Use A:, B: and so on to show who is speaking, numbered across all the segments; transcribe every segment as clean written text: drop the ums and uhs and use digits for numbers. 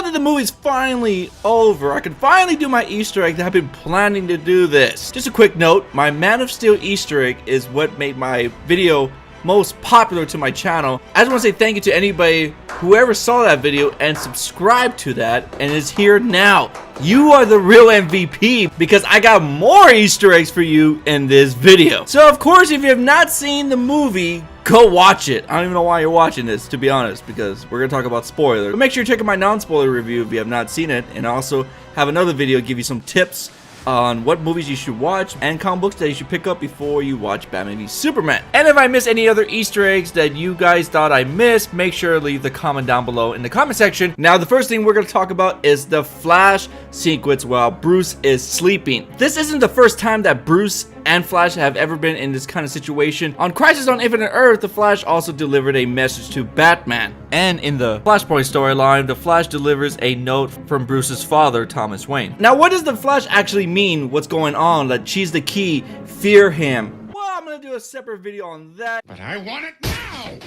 A: that the movie's finally over, I can finally do my Easter egg that I've been planning to do this. Just a quick note, my Man of Steel Easter egg is what made my video most popular to my channel. I just want to say thank you to anybody whoever saw that video and subscribed to that and is here now. You are the real MVP because I got more Easter eggs for you in this video. So of course, if you have not seen the movie, go watch it. I don't even know why you're watching this, to be honest, because we're gonna talk about spoilers. But make sure you check out my non-spoiler review if you have not seen it, and I also have another video give you some tips on what movies you should watch and comic books that you should pick up before you watch Batman v Superman. And if I missed any other Easter eggs that you guys thought I missed, make sure to leave the comment down below in the comment section. Now, the first thing we're going to talk about is the Flash sequence while Bruce is sleeping. This isn't the first time that Bruce and Flash have ever been in this kind of situation. On Crisis on Infinite Earth, the Flash also delivered a message to Batman. And in the Flashpoint storyline, the Flash delivers a note from Bruce's father, Thomas Wayne. Now, what does the Flash actually mean? What's going on? That she's the key. Fear him. Well, I'm gonna do a separate video on that.
B: But I want it now!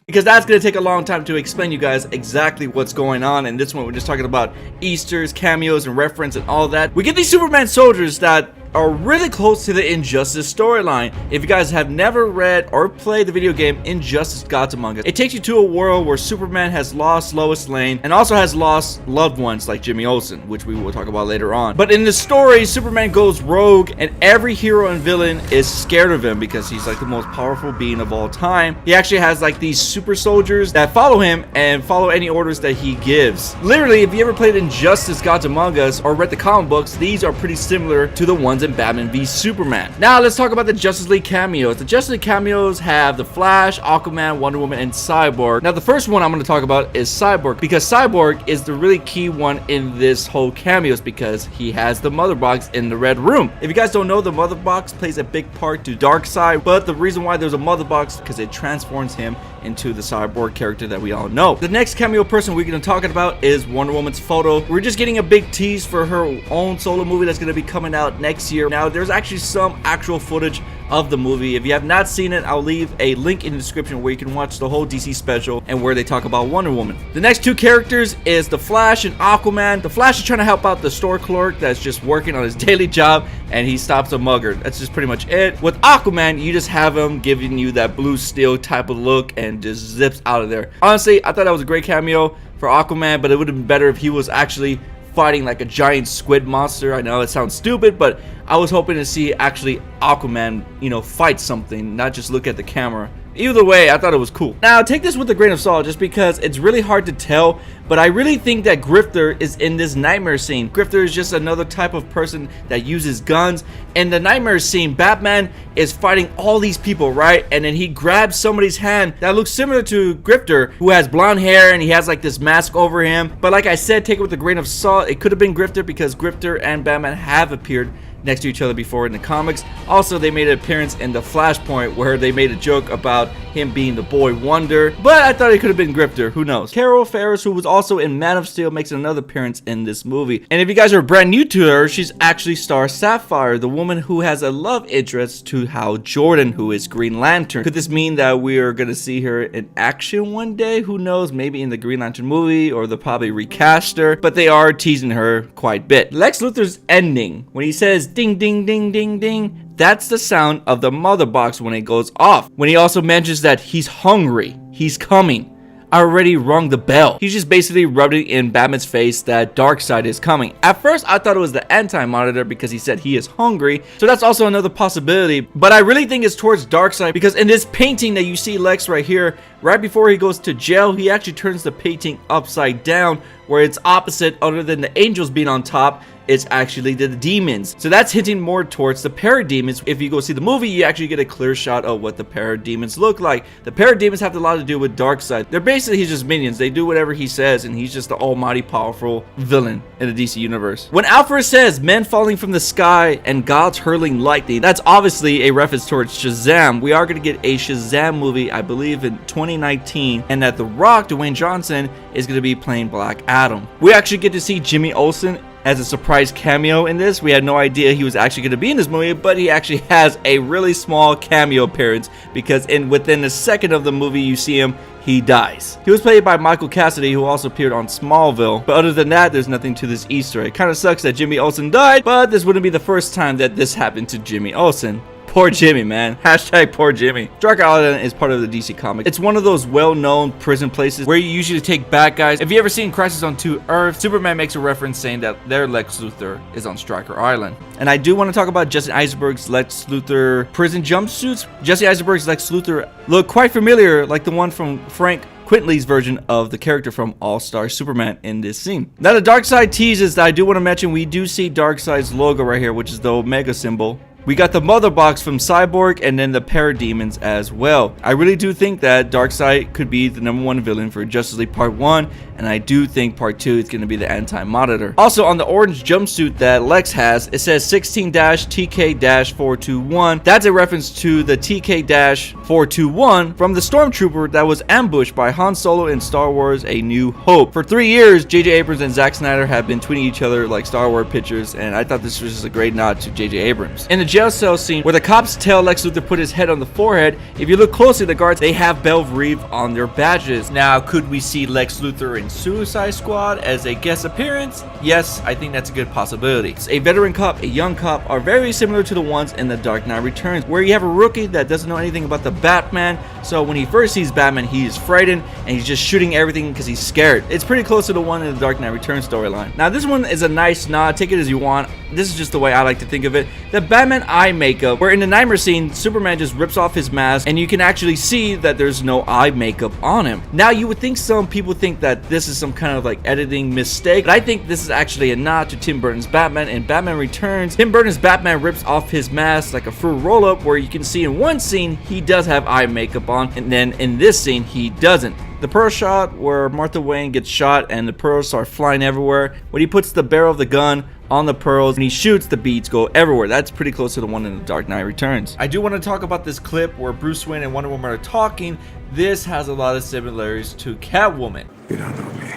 A: Because that's going to take a long time to explain you guys exactly what's going on. And this one, we're just talking about Easters, cameos, and reference and all that. We get these Superman soldiers that are really close to the Injustice storyline. If you guys have never read or played the video game Injustice Gods Among Us, it takes you to a world where Superman has lost Lois Lane and also has lost loved ones like Jimmy Olsen, which we will talk about later on. But in the story, Superman goes rogue and every hero and villain is scared of him because he's like the most powerful being of all time. He actually has like these super soldiers that follow him and follow any orders that he gives. Literally, if you ever played Injustice Gods Among Us or read the comic books, these are pretty similar to the ones in Batman v Superman. Now let's talk about the Justice League cameos. The Justice League cameos have the Flash, Aquaman, Wonder Woman, and Cyborg. Now the first one I'm going to talk about is Cyborg, because Cyborg is the really key one in this whole cameos because he has the mother box in the red room. If you guys don't know, the mother box plays a big part to Darkseid, but the reason why there's a mother box is because it transforms him into the Cyborg character that we all know. The next cameo person we're going to talk about is Wonder Woman's photo. We're just getting a big tease for her own solo movie that's going to be coming out next year. Now, there's actually some actual footage of the movie. If you have not seen it, I'll leave a link in the description where you can watch the whole DC special and where they talk about Wonder Woman. The next two characters is the Flash and Aquaman. The Flash is trying to help out the store clerk that's just working on his daily job, and he stops a mugger. That's just pretty much it. With Aquaman, you just have him giving you that blue steel type of look and just zips out of there. Honestly, I thought that was a great cameo for Aquaman, but it would have been better if he was actually fighting like a giant squid monster. I know it sounds stupid, but I was hoping to see actually Aquaman, you know, fight something, not just look at the camera. Either way, I thought it was cool. Now, take this with a grain of salt just because it's really hard to tell, but I really think that Grifter is in this nightmare scene. Grifter is just another type of person that uses guns. In the nightmare scene, Batman is fighting all these people, right? And then he grabs somebody's hand that looks similar to Grifter, who has blonde hair and he has like this mask over him. But like I said, take it with a grain of salt. It could have been Grifter because Grifter and Batman have appeared next to each other before in the comics. Also, they made an appearance in the Flashpoint where they made a joke about him being the boy wonder, but I thought it could have been Grifter. Who knows? Carol Ferris, who was also in Man of Steel, makes another appearance in this movie. And if you guys are brand new to her, she's actually Star Sapphire, the woman who has a love interest to Hal Jordan, who is Green Lantern. Could this mean that we are going to see her in action one day? Who knows? Maybe in the Green Lantern movie, or they'll probably recast her, but they are teasing her quite a bit. Lex Luthor's ending, when he says ding ding ding ding ding, that's the sound of the mother box when it goes off. When he also mentions that he's hungry, he's coming. I already rung the bell. He's just basically rubbing in Batman's face that Darkseid is coming. At first, I thought it was the anti-monitor because he said he is hungry. So that's also another possibility. But I really think it's towards Darkseid because in this painting that you see Lex right here, right before he goes to jail, he actually turns the painting upside down where it's opposite. Other than the angels being on top, it's actually the demons. So that's hinting more towards the parademons. If you go see the movie, you actually get a clear shot of what the parademons look like. The parademons have a lot to do with Darkseid. They're basically just minions. They do whatever he says, and he's just the almighty powerful villain in the DC universe. When Alfred says men falling from the sky and gods hurling lightning, that's obviously a reference towards Shazam. We are going to get a Shazam movie, I believe, in 2019, and that The Rock, Dwayne Johnson, is going to be playing Black Adam. We actually get to see Jimmy Olsen as a surprise cameo in this. We had no idea he was actually going to be in this movie, but he actually has a really small cameo appearance because within a second of the movie you see him, he dies. He was played by Michael Cassidy, who also appeared on Smallville. But other than that, there's nothing to this Easter egg. Kind of sucks that Jimmy Olsen died, but this wouldn't be the first time that this happened to Jimmy Olsen. Poor Jimmy, man. Hashtag poor Jimmy. Dark Island is part of the DC comics. It's one of those well-known prison places where you usually take bad guys. If you ever seen Crisis on 2 Earths, Superman makes a reference saying that their Lex Luthor is on Stryker Island. And I do want to talk about Jesse Eisenberg's Lex Luthor prison jumpsuits. Jesse Eisenberg's Lex Luthor look quite familiar, like the one from Frank Quintley's version of the character from All-Star Superman in this scene. Now the Darkseid teases that I do want to mention, we do see Darkseid's logo right here, which is the Omega symbol. We got the mother box from Cyborg and then the Parademons as well. I really do think that Darkseid could be the #1 villain for Justice League Part 1, and I do think Part 2 is going to be the Anti-Monitor. Also, on the orange jumpsuit that Lex has, it says 16-TK-421. That's a reference to the TK-421 from the Stormtrooper that was ambushed by Han Solo in Star Wars A New Hope. For 3 years, J.J. Abrams and Zack Snyder have been tweeting each other like Star Wars pictures, and I thought this was just a great nod to J.J. Abrams. In the jail cell scene where the cops tell Lex Luthor put his head on the forehead, if you look closely, the guards, they have Belv Reeve on their badges. Now, could we see Lex Luthor in Suicide Squad as a guest appearance? Yes, I think that's a good possibility. A veteran cop, a young cop are very similar to the ones in The Dark Knight Returns, where you have a rookie that doesn't know anything about the Batman, so when he first sees Batman, he is frightened and he's just shooting everything because he's scared. It's pretty close to the one in The Dark Knight Returns storyline. Now, this one is a nice nod, take it as you want. This is just the way I like to think of it. The Batman eye makeup, where in the Nightmare scene, Superman just rips off his mask and you can actually see that there's no eye makeup on him. Now, you would think some people think that this is some kind of like editing mistake, but I think this is actually a nod to Tim Burton's Batman. In Batman Returns, Tim Burton's Batman rips off his mask like a fruit roll-up, where you can see in one scene he does have eye makeup on, and then in this scene he doesn't. The pearl shot where Martha Wayne gets shot and the pearls start flying everywhere, when he puts the barrel of the gun on the pearls and he shoots, the beads go everywhere. That's pretty close to the one in The Dark Knight Returns. I do want to talk about this clip where Bruce Wayne and Wonder Woman are talking. This has a lot of similarities to Catwoman.
B: You don't know me,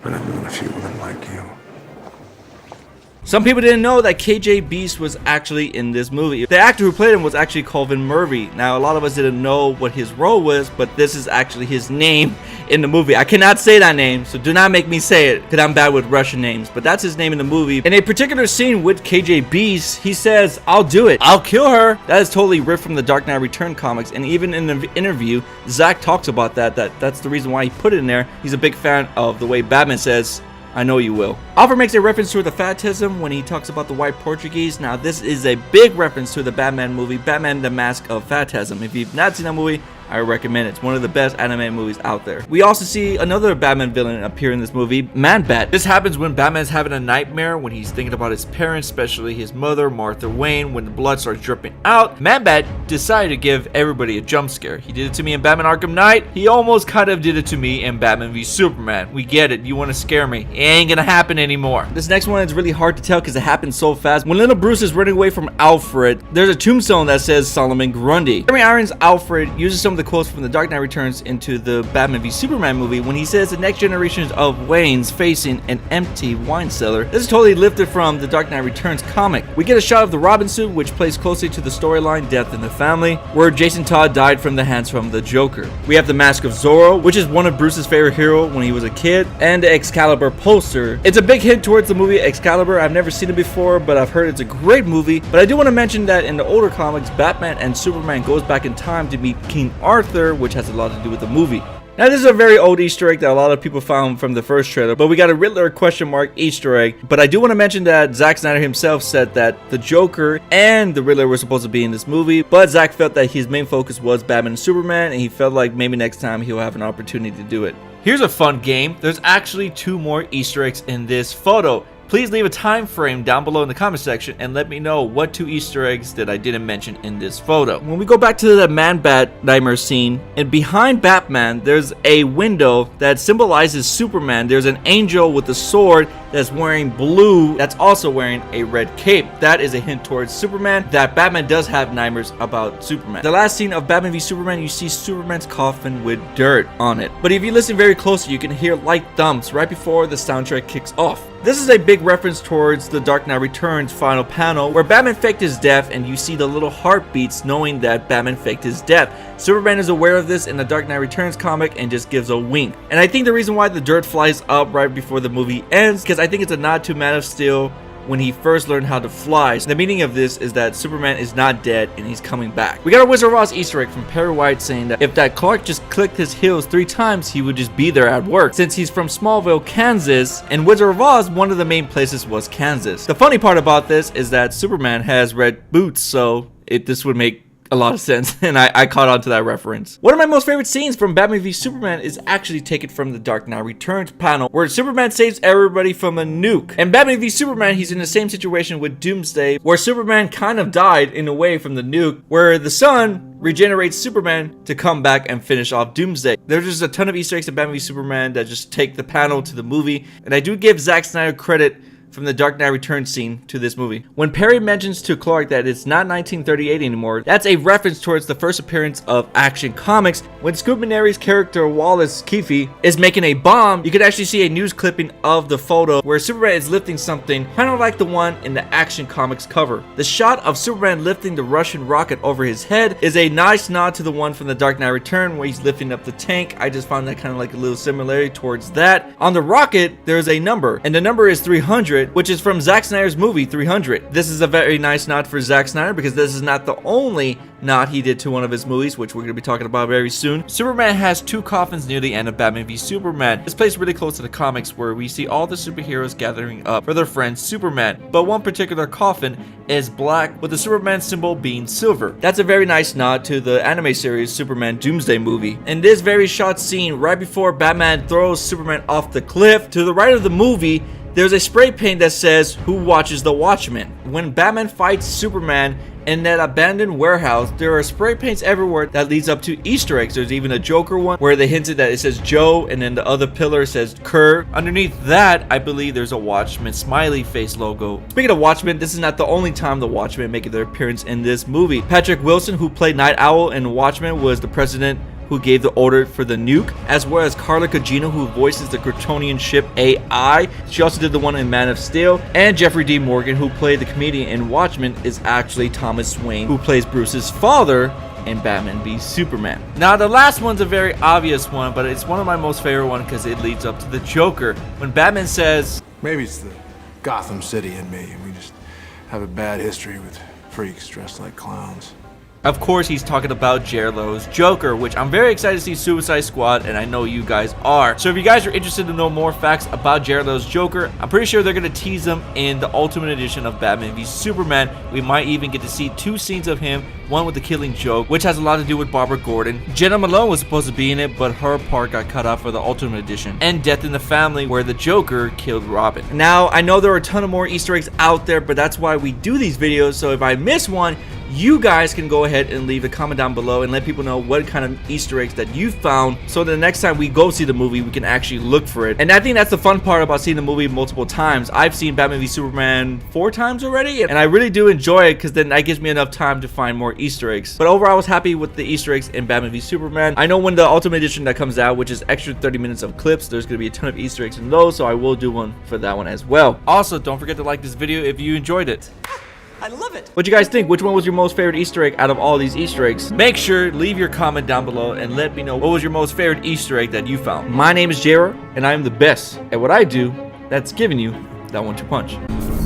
B: but I've known a few women like you.
A: Some people didn't know that KJ Beast was actually in this movie. The actor who played him was actually Colvin Murphy. Now, a lot of us didn't know what his role was, but this is actually his name in the movie. I cannot say that name, so do not make me say it, because I'm bad with Russian names, but that's his name in the movie. In a particular scene with KJ Beast, he says, "I'll do it. I'll kill her." That is totally ripped from the Dark Knight Return comics, and even in the interview, Zack talks about that's the reason why he put it in there. He's a big fan of the way Batman says, "I know you will." Alfred makes a reference to the phantasm when he talks about the white Portuguese. Now, this is a big reference to the Batman movie, Batman the Mask of Phantasm. If you've not seen that movie, I recommend it. It's one of the best anime movies out there. We also see another Batman villain appear in this movie, Man-Bat. This happens when Batman's having a nightmare, when he's thinking about his parents, especially his mother, Martha Wayne. When the blood starts dripping out, Man-Bat decided to give everybody a jump scare. He did it to me in Batman Arkham Knight. He almost kind of did it to me in Batman v Superman. We get it. You want to scare me. It ain't gonna happen anymore. This next one is really hard to tell because it happens so fast. When little Bruce is running away from Alfred, there's a tombstone that says Solomon Grundy. Jeremy Irons' Alfred uses some of the quotes from The Dark Knight Returns into the Batman v Superman movie when he says the next generation of Waynes facing an empty wine cellar. This is totally lifted from the Dark Knight Returns comic. We get a shot of the Robin suit, which plays closely to the storyline Death in the Family, where Jason Todd died from the hands from the Joker. We have the Mask of Zorro, which is one of Bruce's favorite heroes when he was a kid, and the Excalibur poster. It's a big hint towards the movie Excalibur. I've never seen it before, but I've heard it's a great movie. But I do want to mention that in the older comics, Batman and Superman goes back in time to meet King Arthur, which has a lot to do with the movie. Now, this is a very old Easter egg that a lot of people found from the first trailer, but we got a Riddler question mark Easter egg. But I do want to mention that Zack Snyder himself said that the Joker and the Riddler were supposed to be in this movie, but Zack felt that his main focus was Batman and Superman, and he felt like maybe next time he'll have an opportunity to do it. Here's a fun game. There's actually 2 more Easter eggs in this photo. Please leave a time frame down below in the comment section and let me know what 2 Easter eggs that I didn't mention in this photo. When we go back to the Man-Bat nightmare scene, and behind Batman, there's a window that symbolizes Superman. There's an angel with a sword that's wearing blue, that's also wearing a red cape. That is a hint towards Superman, that Batman does have nightmares about Superman. The last scene of Batman v Superman, you see Superman's coffin with dirt on it. But if you listen very closely, you can hear light thumps right before the soundtrack kicks off. This is a big reference towards the Dark Knight Returns final panel where Batman faked his death and you see the little heartbeats knowing that Batman faked his death. Superman is aware of this in the Dark Knight Returns comic and just gives a wink. And I think the reason why the dirt flies up right before the movie ends, because I think it's a nod to Man of Steel when he first learned how to fly. So the meaning of this is that Superman is not dead and he's coming back. We got a Wizard of Oz Easter egg from Perry White saying that if that Clark just clicked his heels 3 times, he would just be there at work. Since he's from Smallville, Kansas, and Wizard of Oz, one of the main places was Kansas. The funny part about this is that Superman has red boots, so this would make a lot of sense, and I caught on to that reference. One of my most favorite scenes from Batman v Superman is actually taken from the Dark Knight Returns panel, where Superman saves everybody from a nuke. And Batman v Superman, he's in the same situation with Doomsday, where Superman kind of died in a way from the nuke, where the sun regenerates Superman to come back and finish off Doomsday. There's just a ton of Easter eggs in Batman v Superman that just take the panel to the movie, and I do give Zack Snyder credit from the Dark Knight Returns scene to this movie. When Perry mentions to Clark that it's not 1938 anymore, that's a reference towards the first appearance of Action Comics. When Scoot McNairy's character Wallace Keefe is making a bomb, you could actually see a news clipping of the photo where Superman is lifting something kind of like the one in the Action Comics cover. The shot of Superman lifting the Russian rocket over his head is a nice nod to the one from the Dark Knight Return where he's lifting up the tank. I just found that kind of like a little similarity towards that. On the rocket, there's a number, and the number is 300, which is from Zack Snyder's movie 300. This is a very nice nod for Zack Snyder because this is not the only nod he did to one of his movies, which we're going to be talking about very soon. Superman has 2 coffins near the end of Batman v Superman. This plays really close to the comics where we see all the superheroes gathering up for their friend Superman, but one particular coffin is black with the Superman symbol being silver. That's a very nice nod to the anime series Superman Doomsday movie. In this very short scene right before Batman throws Superman off the cliff, to the right of the movie there's a spray paint that says, "Who watches the Watchmen?" When Batman fights Superman in that abandoned warehouse, there are spray paints everywhere that leads up to Easter eggs. There's even a Joker one where they hinted that it says Joe, and then the other pillar says Kurt. Underneath that, I believe there's a Watchmen smiley face logo. Speaking of Watchmen, this is not the only time the Watchmen make their appearance in this movie. Patrick Wilson, who played Night Owl in Watchmen, was the president who gave the order for the nuke, as well as Carla Gugino, who voices the Kryptonian ship AI. She also did the one in Man of Steel. And Jeffrey D. Morgan, who played the comedian in Watchmen, is actually Thomas Wayne, who plays Bruce's father in Batman v Superman. Now, the last one's a very obvious one, but it's one of my most favorite ones because it leads up to the Joker. When Batman says,
B: Maybe it's the Gotham City in me, and we just have a bad history with freaks dressed like clowns.
A: of course, he's talking about JaeRoar's Joker, which I'm very excited to see Suicide Squad, and I know you guys are. So if you guys are interested to know more facts about JaeRoar's Joker, I'm pretty sure they're going to tease him in the Ultimate Edition of Batman v Superman. We might even get to see 2 scenes of him, one with the Killing Joke, which has a lot to do with Barbara Gordon. Jenna Malone was supposed to be in it, but her part got cut off for the Ultimate Edition. And Death in the Family, where the Joker killed Robin. Now, I know there are a ton of more Easter eggs out there, but that's why we do these videos, so if I miss one, you guys can go ahead and leave a comment down below and let people know what kind of Easter eggs that you found, so the next time we go see the movie, we can actually look for it. And I think that's the fun part about seeing the movie multiple times. I've seen Batman v Superman 4 times already, and I really do enjoy it because then that gives me enough time to find more Easter eggs. But overall, I was happy with the Easter eggs in Batman v Superman. I know when the Ultimate Edition that comes out, which is extra 30 minutes of clips, there's going to be a ton of Easter eggs in those, so I will do one for that one as well. Also, don't forget to like this video if you enjoyed it.
C: I love it.
A: What you guys think? Which one was your most favorite Easter egg out of all these Easter eggs? Make sure leave your comment down below and let me know what was your most favorite Easter egg that you found. My name is JaeRoar, and I am the best at what I do. That's giving you that 1-2 punch.